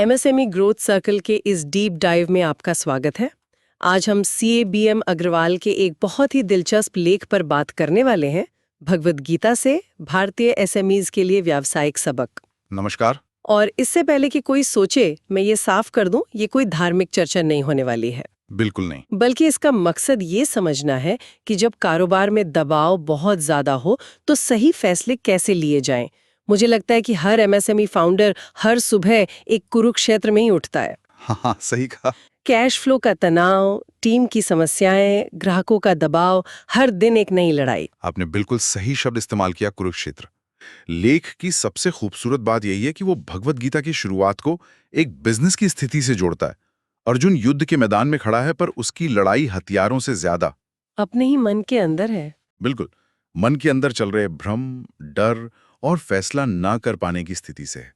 MSME growth circle के इस deep dive में आपका स्वागत है। आज हम CABM अग्रवाल के एक बहुत ही दिलचस्प लेख पर बात करने वाले हैं, भगवद गीता से भारतीय एसएमईज के लिए व्यावसायिक सबक। नमस्कार। और इससे पहले कि कोई सोचे, मैं ये साफ कर दूं, ये कोई धार्मिक चर्चा नहीं होने वाली है। बिल्कुल नहीं। बल्कि इसका मकसद ये समझना है कि जब कारोबार में दबाव बहुत ज्यादा हो तो सही फैसले कैसे लिए जाएं। मुझे लगता है कि हर एमएसएमई फाउंडर हर सुबह एक कुरुक्षेत्र में ही उठता है। हाँ, सही कहा। कैश फ्लो का तनाव, टीम की समस्याएं, ग्राहकों का दबाव, हर दिन एक नई लड़ाई। आपने बिल्कुल सही शब्द इस्तेमाल किया, कुरुक्षेत्र। लेख की सबसे खूबसूरत बात यही है कि वो भगवद गीता की शुरुआत को एक बिजनेस की स्थिति से जोड़ता है। अर्जुन युद्ध के मैदान में खड़ा है, पर उसकी लड़ाई हथियारों से ज्यादा अपने ही मन के अंदर है। बिल्कुल मन के अंदर चल रहे भ्रम, डर और फैसला ना कर पाने की स्थिति से है।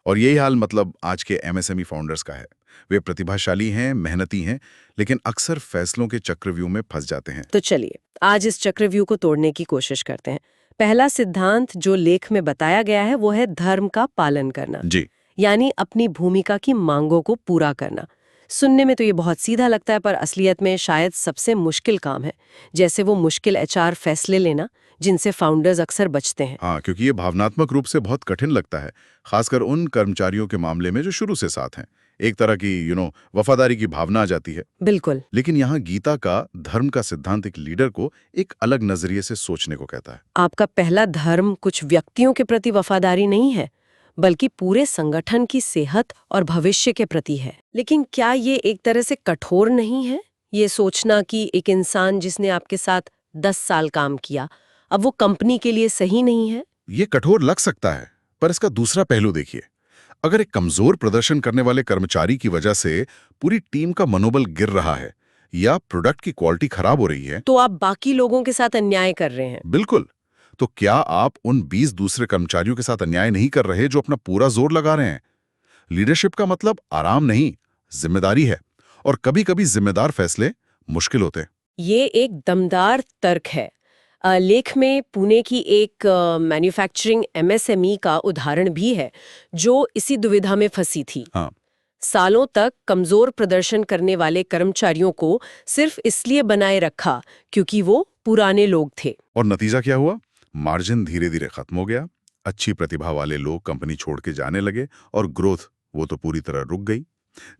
और यही हाल मतलब आज के एमएसएमई फाउंडर्स का है। वे प्रतिभाशाली हैं, मेहनती हैं, लेकिन अक्सर फैसलों के चक्रव्यूह में फंस जाते हैं। तो चलिए आज इस चक्रव्यूह को तोड़ने की कोशिश करते हैं। पहला सिद्धांत जो लेख में बताया गया है वो है धर्म का पालन करना। जी, यानी अपनी भूमिका की मांगों को पूरा करना। सुनने में तो ये बहुत सीधा लगता है, पर असलियत में शायद सबसे मुश्किल काम है। जैसे वो मुश्किल HR फैसले लेना जिनसे फाउंडर्स अक्सर बचते हैं। हाँ, क्योंकि ये भावनात्मक रूप से बहुत कठिन लगता है, खासकर उन कर्मचारियों के मामले में जो शुरू से साथ हैं। एक तरह की वफादारी की भावना आ जाती है। बिल्कुल। लेकिन यहाँ गीता का धर्म का सिद्धांत एक लीडर को एक अलग नजरिए से सोचने को कहता है। आपका पहला धर्म कुछ व्यक्तियों के प्रति वफादारी नहीं है, बल्कि पूरे संगठन की सेहत और भविष्य के प्रति है। लेकिन क्या ये एक तरह से कठोर नहीं है, ये सोचना कि एक इंसान जिसने आपके साथ 10 साल काम किया, अब वो कंपनी के लिए सही नहीं है? ये कठोर लग सकता है, पर इसका दूसरा पहलू देखिए। अगर एक कमजोर प्रदर्शन करने वाले कर्मचारी की वजह से पूरी टीम का मनोबल गिर रहा है या प्रोडक्ट की क्वालिटी खराब हो रही है, तो आप बाकी लोगों के साथ अन्याय कर रहे हैं। बिल्कुल। तो क्या आप उन 20 दूसरे कर्मचारियों के साथ अन्याय नहीं कर रहे जो अपना पूरा जोर लगा रहे हैं? लीडरशिप का मतलब आराम नहीं, जिम्मेदारी है। और कभी-कभी जिम्मेदार फैसले मुश्किल होते हैं। ये एक दमदार तर्क है। लेख में पुणे की एक मैन्युफैक्चरिंग MSME का उदाहरण भी है जो इसी दुविधा में फंसी थी। हाँ, सालों तक कमजोर प्रदर्शन करने वाले कर्मचारियों को सिर्फ इसलिए बनाए रखा क्योंकि वो पुराने लोग थे। और नतीजा क्या हुआ? मार्जिन धीरे-धीरे खत्म हो गया, अच्छी प्रतिभा वाले लोग कंपनी छोड़ के जाने लगे और ग्रोथ वो तो पूरी तरह रुक गई।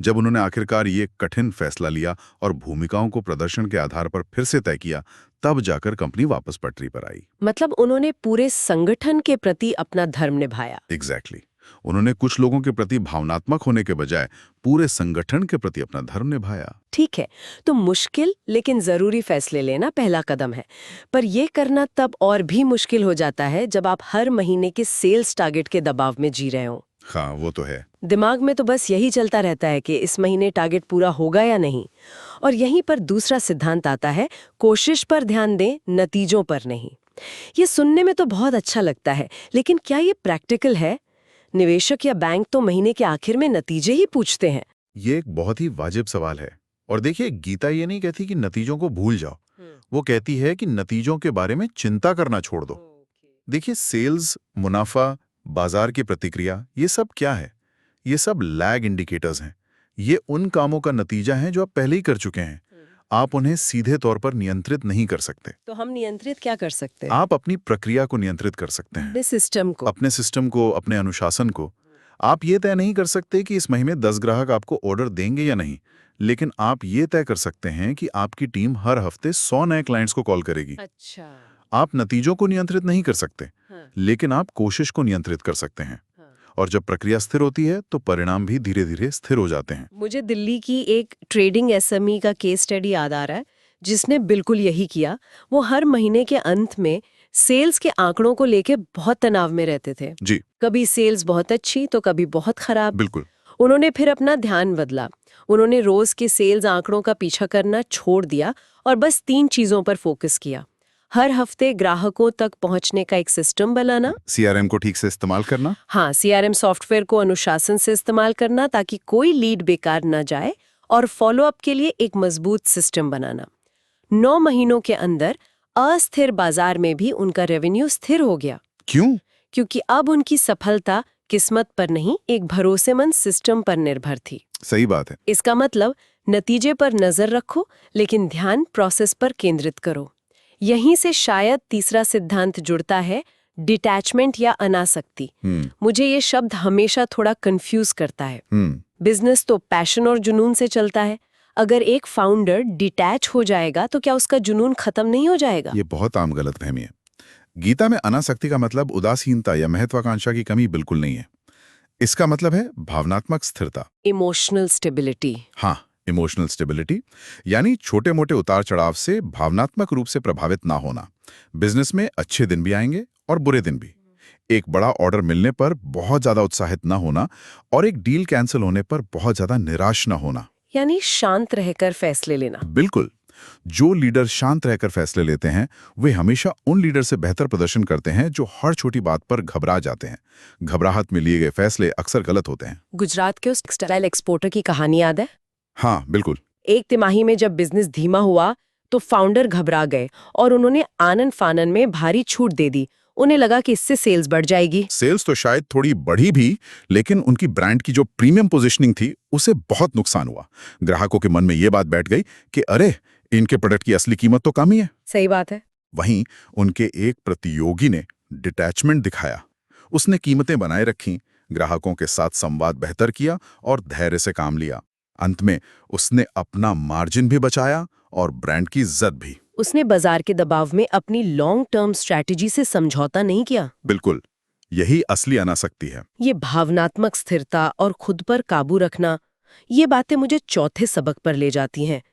जब उन्होंने आखिरकार ये कठिन फैसला लिया और भूमिकाओं को प्रदर्शन के आधार पर फिर से तय किया, तब जाकर कंपनी वापस पटरी पर आई। मतलब उन्होंने पूरे संगठन के प्रति अपना धर्म निभाया। एग्जैक्टली। उन्होंने कुछ लोगों के प्रति भावनात्मक होने के बजाय पूरे संगठन के प्रति अपना धर्म निभाया। ठीक है, तो मुश्किल लेकिन जरूरी फैसले लेना पहला कदम है, पर यह करना तब और भी मुश्किल हो जाता है जब आप हर महीने के सेल्स टारगेट के दबाव में जी रहे हो। हाँ, वो तो है। दिमाग में तो बस यही चलता रहता है कि इस महीने टारगेट पूरा होगा या नहीं। और यहीं पर दूसरा सिद्धांत आता है, कोशिश पर ध्यान दें, नतीजों पर नहीं। ये सुनने में तो बहुत अच्छा लगता है, लेकिन क्या ये प्रैक्टिकल है? निवेशक या बैंक तो महीने के आखिर में नतीजे ही पूछते हैं। ये एक बहुत ही वाजिब सवाल है। और देखिए, गीता ये नहीं कहती कि नतीजों को भूल जाओ, वो कहती है कि नतीजों के बारे में चिंता करना छोड़ दो। देखिए, सेल्स, मुनाफा, बाजार की प्रतिक्रिया, ये सब क्या है? ये सब लैग इंडिकेटर्स हैं। ये उन कामों का नतीजा है जो आप पहले ही कर चुके हैं। आप उन्हें सीधे तौर पर नियंत्रित नहीं कर सकते। तो हम नियंत्रित क्या कर सकते हैं? आप अपनी प्रक्रिया को नियंत्रित कर सकते हैं, अपने सिस्टम को। अपने सिस्टम को, अपने अनुशासन को। आप ये तय नहीं कर सकते कि इस महीने 10 ग्राहक आपको ऑर्डर देंगे या नहीं, लेकिन आप ये तय कर सकते हैं कि आपकी टीम हर हफ्ते 100 नए क्लाइंट्स को कॉल करेगी। अच्छा। आप नतीजों को नियंत्रित नहीं कर सकते, हाँ। लेकिन आप कोशिश को नियंत्रित कर सकते हैं। और जब प्रक्रिया स्थिर होती है तो परिणाम भी धीरे धीरे स्थिर हो जाते हैं। मुझे दिल्ली की एक ट्रेडिंग SME का केस स्टडी याद आ रहा है जिसने बिल्कुल यही किया। वो हर महीने के अंत में सेल्स के आंकड़ों को लेके बहुत तनाव में रहते थे। जी, कभी सेल्स बहुत अच्छी तो कभी बहुत खराब। बिल्कुल। उन्होंने फिर अपना ध्यान बदला। उन्होंने रोज के सेल्स आंकड़ों का पीछा करना छोड़ दिया और बस 3 चीजों पर फोकस किया। हर हफ्ते ग्राहकों तक पहुंचने का एक सिस्टम बनाना, CRM को ठीक से इस्तेमाल करना। हाँ, CRM सॉफ्टवेयर को अनुशासन से इस्तेमाल करना ताकि कोई लीड बेकार न जाए, और फॉलोअप के लिए एक मजबूत सिस्टम बनाना। 9 महीनों के अंदर अस्थिर बाजार में भी उनका रेवेन्यू स्थिर हो गया। क्यों? क्योंकि अब उनकी सफलता किस्मत पर नहीं, एक भरोसेमंद सिस्टम पर निर्भर थी। सही बात है। इसका मतलब नतीजे पर नजर रखो, लेकिन ध्यान प्रोसेस पर केंद्रित करो। यहीं से शायद तीसरा सिद्धांत जुड़ता है, डिटैचमेंट या अनासक्ति। मुझे ये शब्द हमेशा थोड़ा कंफ्यूज करता है। बिजनेस तो पैशन और जुनून से चलता है। अगर एक फाउंडर डिटैच हो जाएगा तो क्या उसका जुनून खत्म नहीं हो जाएगा? ये बहुत आम गलतफहमी है। गीता में अनासक्ति का मतलब उदासीनता या महत्वाकांक्षा की कमी बिल्कुल नहीं है। इसका मतलब है भावनात्मक स्थिरता। Emotional stability. हाँ, इमोशनल स्टेबिलिटी, यानी छोटे मोटे उतार चढ़ाव से भावनात्मक रूप से प्रभावित ना होना। बिजनेस में अच्छे दिन भी आएंगे और बुरे दिन भी। एक बड़ा ऑर्डर मिलने पर बहुत ज्यादा उत्साहित ना होना और एक डील कैंसिल होने पर बहुत ज्यादा निराश ना होना। यानी शांत रहकर फैसले लेना। बिल्कुल। जो लीडर शांत रहकर फैसले लेते हैं वे हमेशा उन लीडर से बेहतर प्रदर्शन करते हैं जो हर छोटी बात पर घबरा जाते हैं। घबराहट में लिए गए फैसले अक्सर गलत होते हैं। गुजरात के उस टेक्सटाइल एक्सपोर्टर की कहानी याद है? हाँ, बिल्कुल। एक तिमाही में जब बिजनेस धीमा हुआ तो फाउंडर घबरा गए और उन्होंने आनन फानन में भारी छूट दे दी। उन्हें लगा कि इससे सेल्स बढ़ जाएगी। सेल्स तो शायद थोड़ी बढ़ी भी, लेकिन उनकी ब्रांड की जो प्रीमियम पोजीशनिंग थी उसे बहुत नुकसान हुआ। ग्राहकों के मन में ये बात बैठ गई कि अरे, इनके प्रोडक्ट की असली कीमत तो कम ही है। सही बात है। वहीं उनके एक प्रतियोगी ने डिटैचमेंट दिखाया। उसने कीमतें बनाए रखीं, ग्राहकों के साथ संवाद बेहतर किया और धैर्य से काम लिया। अंत में उसने अपना मार्जिन भी बचाया और ब्रांड की इज्जत भी। उसने बाजार के दबाव में अपनी लॉन्ग टर्म स्ट्रैटेजी से समझौता नहीं किया। बिल्कुल, यही असली अनासक्ति है। ये भावनात्मक स्थिरता और खुद पर काबू रखना, ये बातें मुझे चौथे सबक पर ले जाती हैं।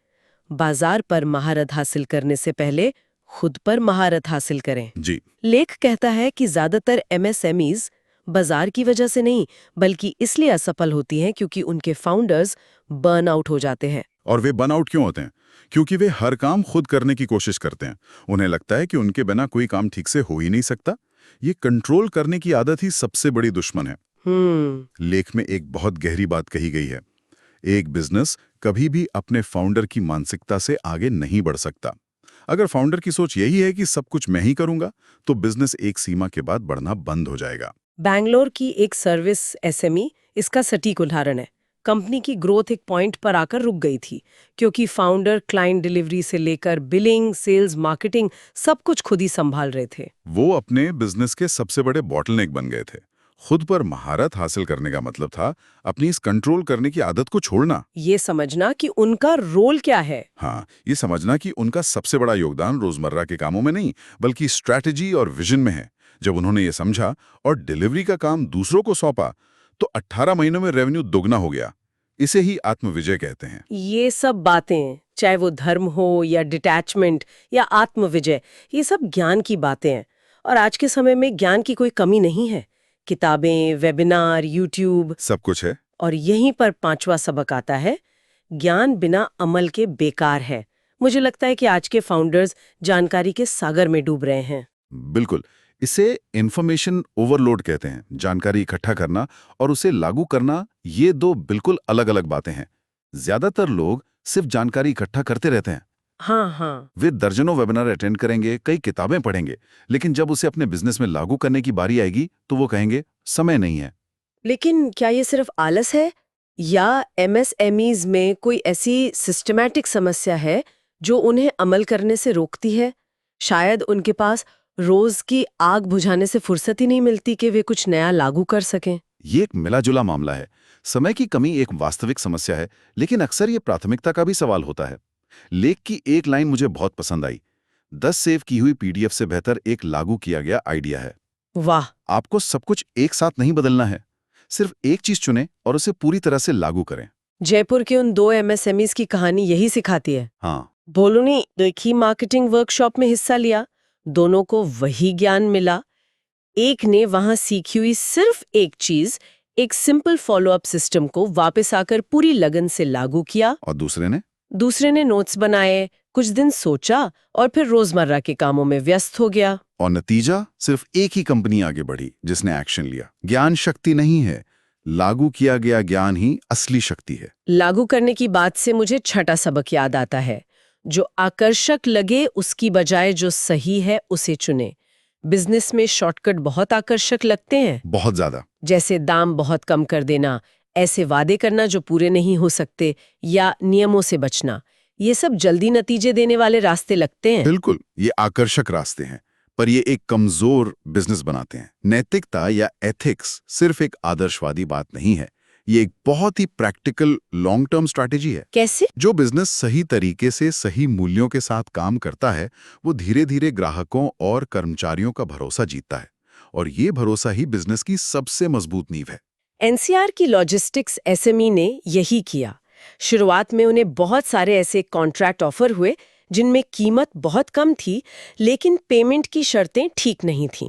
बाजार पर महारत हासिल करने से पहले खुद पर महारत हासिल करें। जी। लेख कहता है कि ज्यादातर एमएसएमईज बाजार की वजह से नहीं, बल्कि इसलिए असफल होती हैं क्योंकि उनके फाउंडर्स बर्न आउट हो जाते हैं। और वे बर्न आउट क्यों होते हैं? क्योंकि वे हर काम खुद करने की कोशिश करते हैं। उन्हें लगता है कि उनके बिना कोई काम ठीक से हो ही नहीं सकता। ये कंट्रोल करने की आदत ही सबसे बड़ी दुश्मन है। लेख में एक बहुत गहरी बात कही गई है। एक बिजनेस कभी भी अपने फाउंडर की मानसिकता से आगे नहीं बढ़ सकता। अगर फाउंडर की सोच यही है कि सब कुछ मैं ही करूंगा, तो बिजनेस एक सीमा के बाद बढ़ना बंद हो जाएगा। बैंगलोर की एक सर्विस एसएमई इसका सटीक उदाहरण है। कंपनी की ग्रोथ एक पॉइंट पर आकर रुक गई थी क्योंकि फाउंडर क्लाइंट डिलीवरी से लेकर बिलिंग, सेल्स, मार्केटिंग सब कुछ खुद ही संभाल रहे थे। वो अपने बिजनेस के सबसे बड़े बॉटलनेक बन गए थे। खुद पर महारत हासिल करने का मतलब था अपनी इस कंट्रोल करने की आदत को छोड़ना। ये समझना कि उनका रोल क्या है। हाँ, ये समझना कि उनका सबसे बड़ा योगदान रोजमर्रा के कामों में नहीं, बल्कि स्ट्रैटेजी और विजन में है। जब उन्होंने ये समझा और डिलीवरी का काम दूसरों को सौंपा, तो 18 महीनों में रेवेन्यू दोगुना हो गया। इसे ही आत्मविजय कहते हैं। ये सब बातें, चाहे वो धर्म हो या डिटैचमेंट या आत्मविजय, ये सब ज्ञान की बातें हैं। और आज के समय में ज्ञान की कोई कमी नहीं है। किताबें, वेबिनार, यूट्यूब, सब कुछ है। और यहीं पर पांचवा सबक आता है, ज्ञान बिना अमल के बेकार है। मुझे लगता है कि आज के फाउंडर्स जानकारी के सागर में डूब रहे हैं। बिल्कुल। इसे इंफॉर्मेशन ओवरलोड कहते हैं। जानकारी इकट्ठा करना और उसे लागू करना, ये दो बिल्कुल अलग अलग बातें हैं। ज्यादातर लोग सिर्फ जानकारी इकट्ठा करते रहते हैं। हाँ। वे दर्जनों वेबिनार अटेंड करेंगे, कई किताबें पढ़ेंगे, लेकिन जब उसे अपने बिजनेस में लागू करने की बारी आएगी तो वो कहेंगे समय नहीं है। लेकिन क्या ये सिर्फ आलस है या एमएसएमईज में कोई ऐसी सिस्टमैटिक समस्या है जो उन्हें अमल करने से रोकती है? शायद उनके पास रोज की आग बुझाने से फुर्सत ही नहीं मिलती कि वे कुछ नया लागू कर सकें। ये एक मिला-जुला मामला है। समय की कमी एक वास्तविक समस्या है, लेकिन अक्सर ये प्राथमिकता का भी सवाल होता है। लेख की एक लाइन मुझे बहुत पसंद आई। 10 सेव की हुई पीडीएफ से बेहतर एक लागू किया गया आइडिया है। वाह! आपको सब कुछ एक साथ नहीं बदलना है। सिर्फ एक चीज चुनें और उसे पूरी तरह से लागू करें। जयपुर के उन 2 एमएसएमईज की कहानी यही सिखाती है। हाँ। भोलू ने एक ही मार्केटिंग वर्कशॉप में हिस्सा लिया, दोनों को वही ज्ञान मिला। एक ने वहां सीखी हुई सिर्फ एक चीज, एक सिंपल फॉलोअप सिस्टम को वापस आकर पूरी लगन से लागू किया, और दूसरे ने नोट्स बनाए, कुछ दिन सोचा और फिर रोजमर्रा के कामों में व्यस्त हो गया। और नतीजा, सिर्फ एक ही कंपनी आगे बढ़ी जिसने एक्शन लिया। ज्ञान शक्ति नहीं है, लागू किया गया ज्ञान ही असली शक्ति है। लागू करने की बात से मुझे छठा सबक याद आता है, जो आकर्षक लगे उसकी बजाय जो सही है उसे चुने। बिजनेस में शॉर्टकट बहुत आकर्षक लगते हैं, बहुत ज्यादा। जैसे दाम बहुत कम कर देना, ऐसे वादे करना जो पूरे नहीं हो सकते, या नियमों से बचना। ये सब जल्दी नतीजे देने वाले रास्ते लगते हैं। बिल्कुल, ये आकर्षक रास्ते हैं, पर ये एक कमजोर बिजनेस बनाते हैं। नैतिकता या एथिक्स सिर्फ एक आदर्शवादी बात नहीं है, ये एक बहुत ही प्रैक्टिकल लॉन्ग टर्म स्ट्रैटेजी है। कैसे? जो बिजनेस सही तरीके से सही मूल्यों के साथ काम करता है, वो धीरे धीरे ग्राहकों और कर्मचारियों का भरोसा जीतता है, और ये भरोसा ही बिजनेस की सबसे मजबूत नींव है। एनसीआर की लॉजिस्टिक्स एसएमई ने यही किया। शुरुआत में उन्हें बहुत सारे ऐसे कॉन्ट्रैक्ट ऑफर हुए जिनमें कीमत बहुत कम थी, लेकिन पेमेंट की शर्तें ठीक नहीं थीं।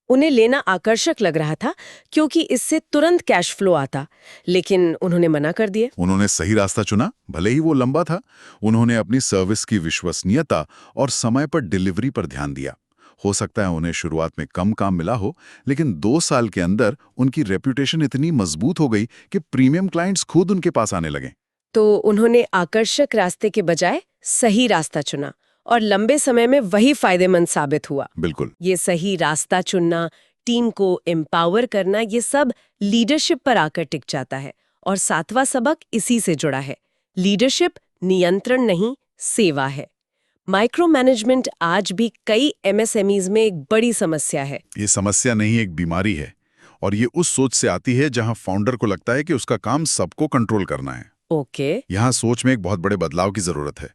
उन्हें लेना आकर्षक लग रहा था क्योंकि इससे तुरंत कैश फ्लो आता, लेकिन उन्होंने मना कर दिए। उन्होंने सही रास्ता चुना, भले ही वो लंबा था। उन्होंने अपनी सर्विस की विश्वसनीयता और समय पर डिलीवरी पर ध्यान दिया। हो सकता है उन्हें शुरुआत में कम काम मिला हो, लेकिन 2 साल के अंदर उनकी रेपुटेशन इतनी मजबूत हो गई कि प्रीमियम क्लाइंट्स खुद उनके पास आने लगे। तो उन्होंने आकर्षक रास्ते के बजाय सही रास्ता चुना, और लंबे समय में वही फायदेमंद साबित हुआ। बिल्कुल। ये सही रास्ता चुनना, टीम को एम्पावर करना, ये सब लीडरशिप पर आकर टिक जाता है। और 7वां सबक इसी से जुड़ा है। लीडरशिप नियंत्रण नहीं, सेवा है। माइक्रो मैनेजमेंट आज भी कई एमएसएमईज में एक बड़ी समस्या है। ये समस्या नहीं, एक बीमारी है, और ये उस सोच से आती है जहां फाउंडर को लगता है कि उसका काम सबको कंट्रोल करना है। ओके। यहाँ सोच में एक बहुत बड़े बदलाव की जरूरत है।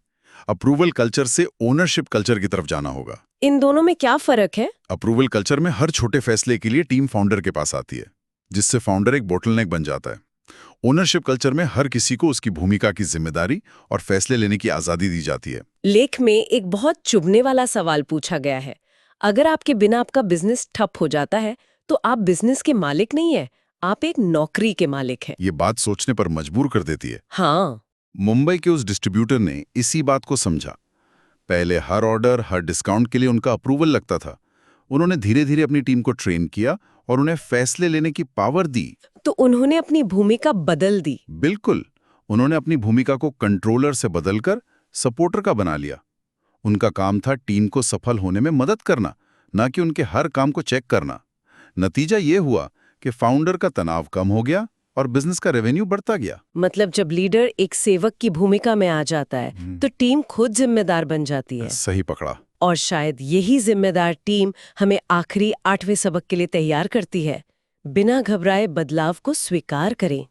अप्रूवल कल्चर से ओनरशिप कल्चर की तरफ जाना होगा। इन दोनों में क्या फर्क है? अप्रूवल कल्चर में हर छोटे फैसले के लिए टीम फाउंडर के पास आती है, जिससे फाउंडर एक बोटलनेक बन जाता है। ओनरशिप कल्चर में हर किसी को उसकी भूमिका की जिम्मेदारी और फैसले लेने की आजादी दी जाती है। लेख में एक बहुत चुभने वाला सवाल पूछा गया है। अगर आपके बिना आपका बिजनेस ठप हो जाता है, तो आप बिजनेस के मालिक नहीं है, आप एक नौकरी के मालिक हैं। ये बात सोचने पर मजबूर कर देती है। हाँ। मुंबई के उस डिस्ट्रीब्यूटर ने इसी बात को समझा। पहले हर ऑर्डर, हर डिस्काउंट के लिए उनका अप्रूवल लगता था। उन्होंने धीरे धीरे अपनी टीम को ट्रेन किया और उन्हें फैसले लेने की पावर दी। तो उन्होंने अपनी भूमिका बदल दी। बिल्कुल, उन्होंने अपनी भूमिका को कंट्रोलर से बदलकर सपोर्टर का बना लिया। उनका काम था टीम को सफल होने में मदद करना, ना कि उनके हर काम को चेक करना। नतीजा ये हुआ कि फाउंडर का तनाव कम हो गया और बिजनेस का रेवेन्यू बढ़ता गया। मतलब जब लीडर एक सेवक की भूमिका में आ जाता है, तो टीम खुद जिम्मेदार बन जाती है। सही पकड़ा। और शायद यही जिम्मेदार टीम हमें आखिरी 8वें सबक के लिए तैयार करती है। बिना घबराए बदलाव को स्वीकार करें,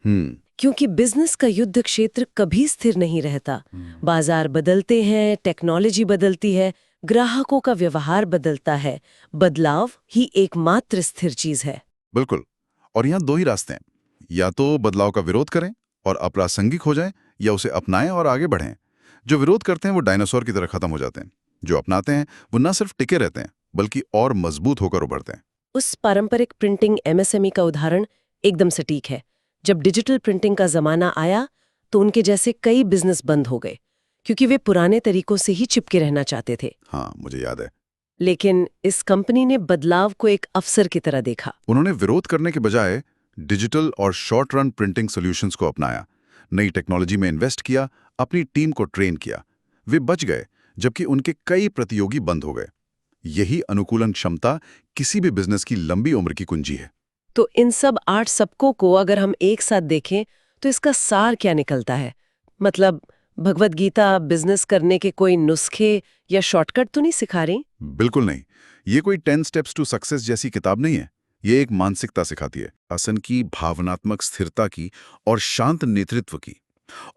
क्योंकि बिजनेस का युद्ध क्षेत्र कभी स्थिर नहीं रहता। बाजार बदलते हैं, टेक्नोलॉजी बदलती है, ग्राहकों का व्यवहार बदलता है। बदलाव ही एकमात्र स्थिर चीज है। बिल्कुल। और यहाँ 2 ही रास्ते हैं, या तो बदलाव का विरोध करें और अप्रासंगिक हो जाएं, या उसे अपनाएं और आगे बढ़ें। जो विरोध करते हैं वो डायनासोर की तरह खत्म हो जाते हैं। जो अपनाते हैं वो न सिर्फ टिके रहते हैं, बल्कि और मजबूत होकर उभरते हैं। उस पारंपरिक प्रिंटिंग एमएसएमई का उदाहरण एकदम सटीक है। जब डिजिटल प्रिंटिंग का जमाना आया, तो उनके जैसे कई बिजनेस बंद हो गए, क्योंकि वे पुराने तरीकों से ही चिपके रहना चाहते थे। हाँ, मुझे याद है। लेकिन इस कंपनी ने बदलाव को एक अवसर की तरह देखा। उन्होंने विरोध करने के बजाय डिजिटल और शॉर्ट रन प्रिंटिंग सॉल्यूशंस को अपनाया, नई टेक्नोलॉजी में इन्वेस्ट किया, अपनी टीम को ट्रेन किया। वे बच गए, जबकि उनके कई प्रतियोगी बंद हो गए। यही अनुकूलन क्षमता किसी भी बिजनेस की लंबी उम्र की कुंजी है। तो इन सब 8 सबकों को अगर हम एक साथ देखें, तो इसका सार क्या निकलता है? मतलब भगवद गीता बिजनेस करने के कोई नुस्खे या शॉर्टकट तो नहीं सिखा रही? बिल्कुल नहीं। ये कोई 10 स्टेप्स टू सक्सेस जैसी किताब नहीं है। ये एक मानसिकता सिखाती है, आसन की, भावनात्मक स्थिरता की और शांत नेतृत्व की।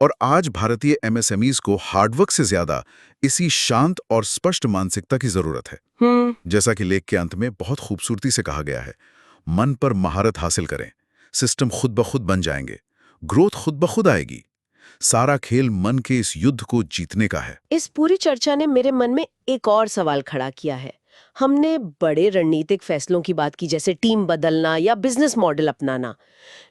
और आज भारतीय एमएसएमईज को हार्डवर्क से ज्यादा इसी शांत और स्पष्ट मानसिकता की जरूरत है। जैसा कि लेख के अंत में बहुत खूबसूरती से कहा गया है, मन पर महारत हासिल करें, सिस्टम खुद ब खुद बन जाएंगे, ग्रोथ खुद ब खुद आएगी। सारा खेल मन के इस युद्ध को जीतने का है। इस पूरी चर्चा ने मेरे मन में एक और सवाल खड़ा किया है। हमने बड़े रणनीतिक फैसलों की बात की, जैसे टीम बदलना या बिजनेस मॉडल अपनाना,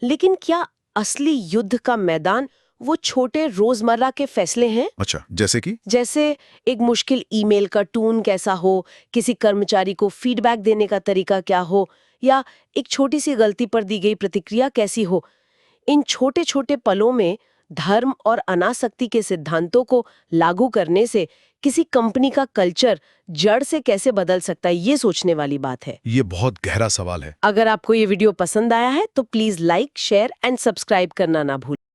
लेकिन क्या असली युद्ध का मैदान वो छोटे रोजमर्रा के फैसले हैं? अच्छा, जैसे एक मुश्किल ईमेल का टून कैसा हो, किसी कर्मचारी को फीडबैक देने का तरीका क्या हो, या एक छोटी सी गलती पर दी गई प्रतिक्रिया कैसी हो। इन छोटे छोटे पलों में धर्म और अनासक्ति के सिद्धांतों को लागू करने से किसी कंपनी का कल्चर जड़ से कैसे बदल सकता है, ये सोचने वाली बात है। ये बहुत गहरा सवाल है। अगर आपको ये वीडियो पसंद आया है तो please like, share and subscribe करना ना भूलें।